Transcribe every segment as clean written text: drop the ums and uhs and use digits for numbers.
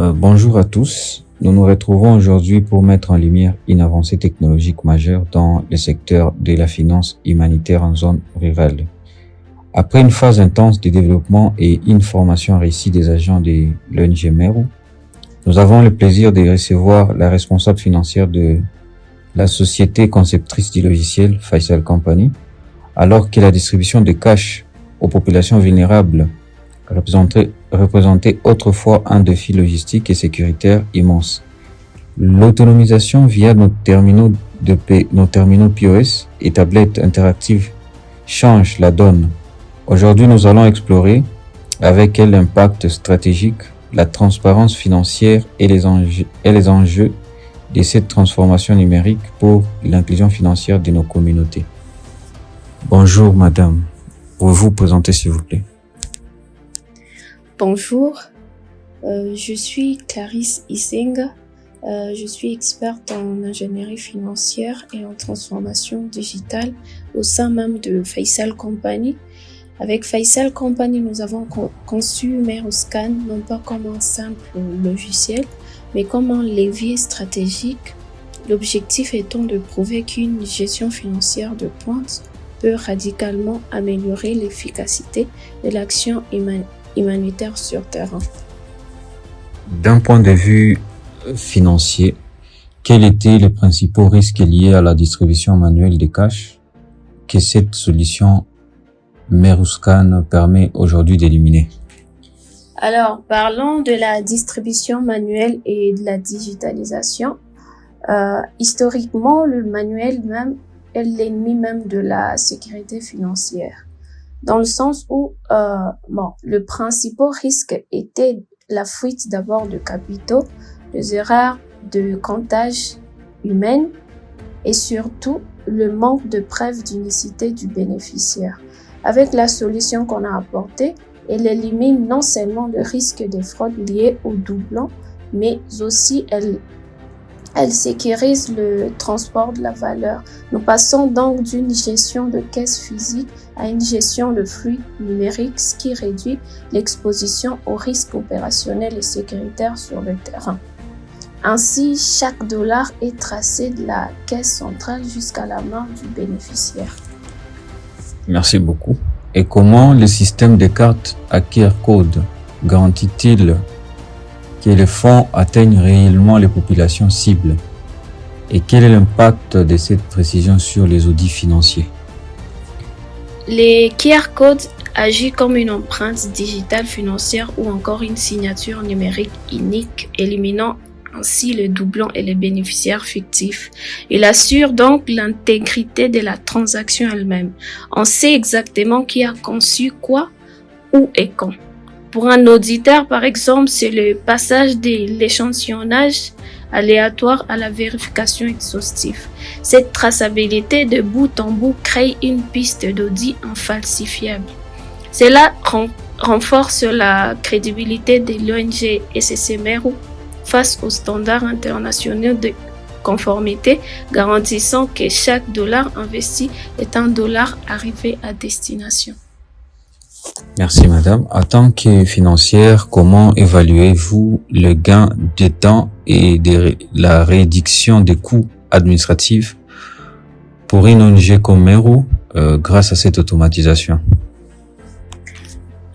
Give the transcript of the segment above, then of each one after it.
Bonjour à tous. Nous nous retrouvons aujourd'hui pour mettre en lumière une avancée technologique majeure dans le secteur de la finance humanitaire en zone rurale. Après une phase intense de développement et une formation réussie des agents de l'ONG Meru, nous avons le plaisir de recevoir la responsable financière de la société conceptrice du logiciel Faisal Company, alors que la distribution de cash aux populations vulnérables représentait autrefois un défi logistique et sécuritaire immense. L'autonomisation via nos terminaux POS et tablettes interactives change la donne. Aujourd'hui, nous allons explorer avec elle l'impact stratégique, la transparence financière et les enjeux de cette transformation numérique pour l'inclusion financière de nos communautés. Bonjour madame, pouvez-vous vous présenter s'il vous plaît? Bonjour, je suis Clarisse Isenga. Je suis experte en ingénierie financière et en transformation digitale au sein même de Faisal Company. Avec Faisal Company, nous avons conçu Meruscan non pas comme un simple logiciel, mais comme un levier stratégique. L'objectif étant de prouver qu'une gestion financière de pointe peut radicalement améliorer l'efficacité de l'action humanitaire sur terrain. D'un point de vue financier, quels étaient les principaux risques liés à la distribution manuelle des cash que cette solution Meruscan permet aujourd'hui d'éliminer? Alors, parlons de la distribution manuelle et de la digitalisation. Historiquement, le manuel même est l'ennemi même de la sécurité financière, dans le sens où le principal risque était la fuite d'abord de capitaux, les erreurs de comptage humaine et surtout le manque de preuves d'unicité du bénéficiaire. Avec la solution qu'on a apportée, elle élimine non seulement le risque de fraude lié au doublon, mais aussi elle sécurise le transport de la valeur. Nous passons donc d'une gestion de caisse physique à une gestion de flux numérique, ce qui réduit l'exposition aux risques opérationnels et sécuritaires sur le terrain. Ainsi, chaque dollar est tracé de la caisse centrale jusqu'à la main du bénéficiaire. Merci beaucoup. Et comment le système de cartes à QR code garantit-il que les fonds atteignent réellement les populations cibles? Et quel est l'impact de cette précision sur les audits financiers? Les QR codes agissent comme une empreinte digitale financière ou encore une signature numérique unique, éliminant ainsi le doublon et les bénéficiaires fictifs. Il assure donc l'intégrité de la transaction elle-même. On sait exactement qui a conçu quoi, où et quand. Pour un auditeur, par exemple, c'est le passage de l'échantillonnage aléatoire à la vérification exhaustive. Cette traçabilité de bout en bout crée une piste d'audit infalsifiable. Cela renforce la crédibilité de l'ONG SCC Meru face aux standards internationaux de conformité, garantissant que chaque dollar investi est un dollar arrivé à destination. Merci madame. En tant que financière, comment évaluez-vous le gain de temps et de la réduction des coûts administratifs pour une ONG comme Meru grâce à cette automatisation?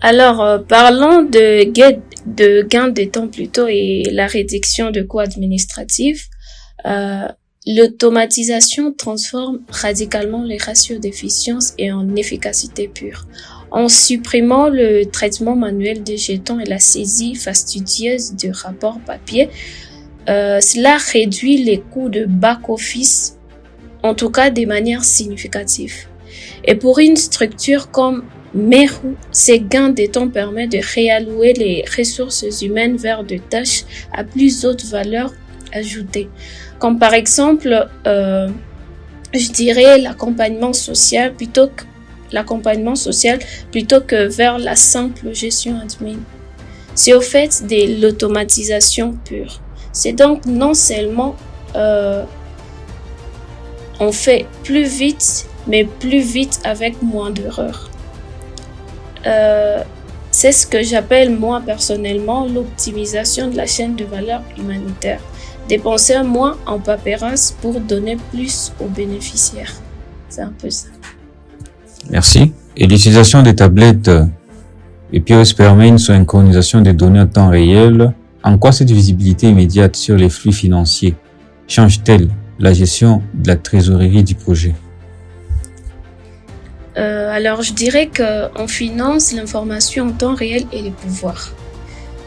Alors, parlons de gain de temps plutôt et la réduction de coûts administratifs. L'automatisation transforme radicalement les ratios d'efficience et en efficacité pure. En supprimant le traitement manuel des jetons et la saisie fastidieuse de rapports papier, cela réduit les coûts de back-office, en tout cas de manière significative. Et pour une structure comme Meru, ces gains de temps permettent de réallouer les ressources humaines vers des tâches à plus haute valeur ajoutée, comme par exemple, je dirais l'accompagnement social plutôt que vers la simple gestion admin. C'est au fait de l'automatisation pure. C'est donc non seulement on fait plus vite, mais plus vite avec moins d'erreurs. C'est ce que j'appelle moi personnellement l'optimisation de la chaîne de valeur humanitaire. Dépenser moins en paperasse pour donner plus aux bénéficiaires. C'est un peu ça. Merci. Et l'utilisation des tablettes et POS permet une synchronisation des données en temps réel. En quoi cette visibilité immédiate sur les flux financiers change-t-elle la gestion de la trésorerie du projet? Alors, je dirais qu'en finance, l'information en temps réel est le pouvoir.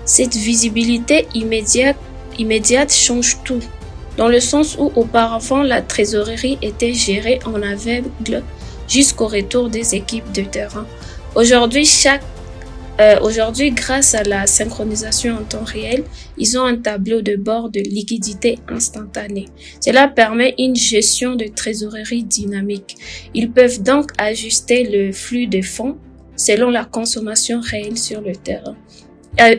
Cette visibilité immédiate change tout, dans le sens où auparavant, la trésorerie était gérée en aveugle jusqu'au retour des équipes de terrain. Aujourd'hui, grâce à la synchronisation en temps réel, ils ont un tableau de bord de liquidité instantanée. Cela permet une gestion de trésorerie dynamique. Ils peuvent donc ajuster le flux de fonds selon la consommation réelle sur le terrain,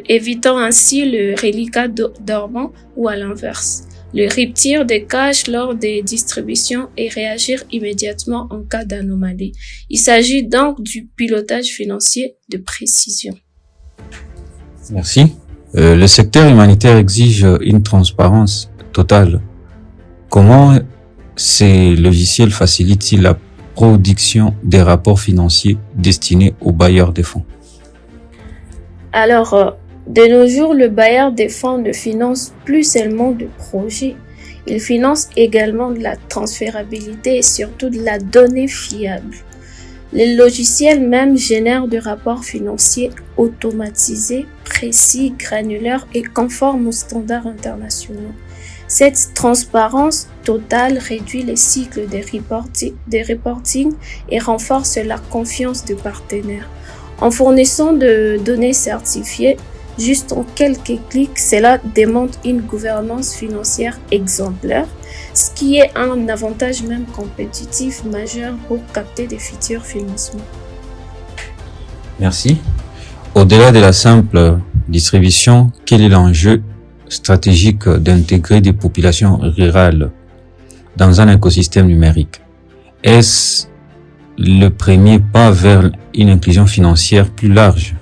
évitant ainsi le reliquat dormant ou à l'inverse, le rupture de cash lors des distributions et réagir immédiatement en cas d'anomalie. Il s'agit donc du pilotage financier de précision. Merci. Le secteur humanitaire exige une transparence totale. Comment ces logiciels facilitent-ils la production des rapports financiers destinés aux bailleurs des fonds? Alors, de nos jours, le bailleur des fonds ne finance plus seulement de projets. Il finance également de la transférabilité et surtout de la donnée fiable. Les logiciels même génèrent des rapports financiers automatisés, précis, granulaires et conformes aux standards internationaux. Cette transparence totale réduit les cycles des reporting et renforce la confiance des partenaires. En fournissant de données certifiées, juste en quelques clics, cela démontre une gouvernance financière exemplaire, ce qui est un avantage même compétitif majeur pour capter des futurs financements. Merci. Au-delà de la simple distribution, quel est l'enjeu stratégique d'intégrer des populations rurales dans un écosystème numérique? Est-ce le premier pas vers une inclusion financière plus large?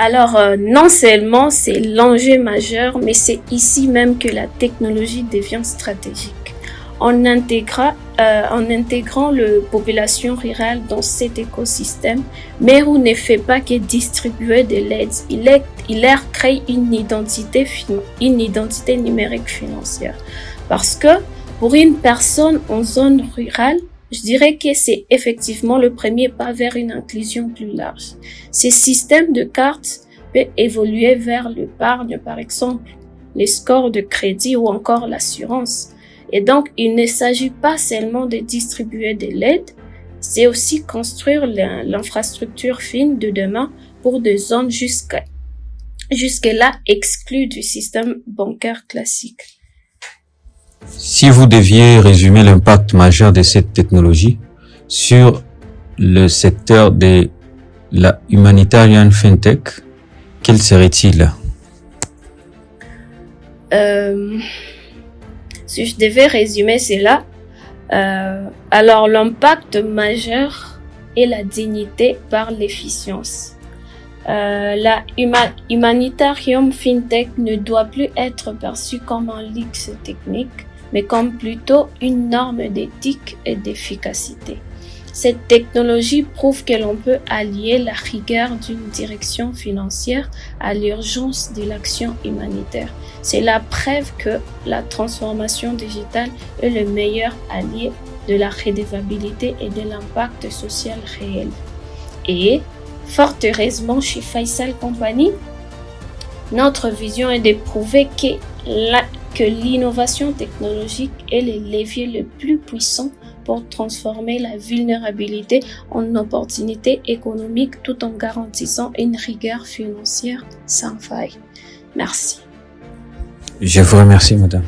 Alors, non seulement c'est l'enjeu majeur, mais c'est ici même que la technologie devient stratégique. En intégrant les populations rurales dans cet écosystème, Meru ne fait pas que distribuer de l'aide, il leur crée une identité numérique financière. Parce que pour une personne en zone rurale, je dirais que c'est effectivement le premier pas vers une inclusion plus large. Ces systèmes de cartes peuvent évoluer vers l'épargne, par exemple, les scores de crédit ou encore l'assurance. Et donc, il ne s'agit pas seulement de distribuer de l'aide, c'est aussi construire l'infrastructure fine de demain pour des zones jusque-là exclues du système bancaire classique. Si vous deviez résumer l'impact majeur de cette technologie sur le secteur de la humanitarian fintech, quel serait-il? Si je devais résumer cela, alors l'impact majeur est la dignité par l'efficience. La humanitarian fintech ne doit plus être perçue comme un luxe technique, mais comme plutôt une norme d'éthique et d'efficacité. Cette technologie prouve que l'on peut allier la rigueur d'une direction financière à l'urgence de l'action humanitaire. C'est la preuve que la transformation digitale est le meilleur allié de la redevabilité et de l'impact social réel. Et, fort heureusement, chez Faisal Company, notre vision est de prouver que l'innovation technologique est le levier le plus puissant pour transformer la vulnérabilité en opportunité économique tout en garantissant une rigueur financière sans faille. Merci. Je vous remercie, madame.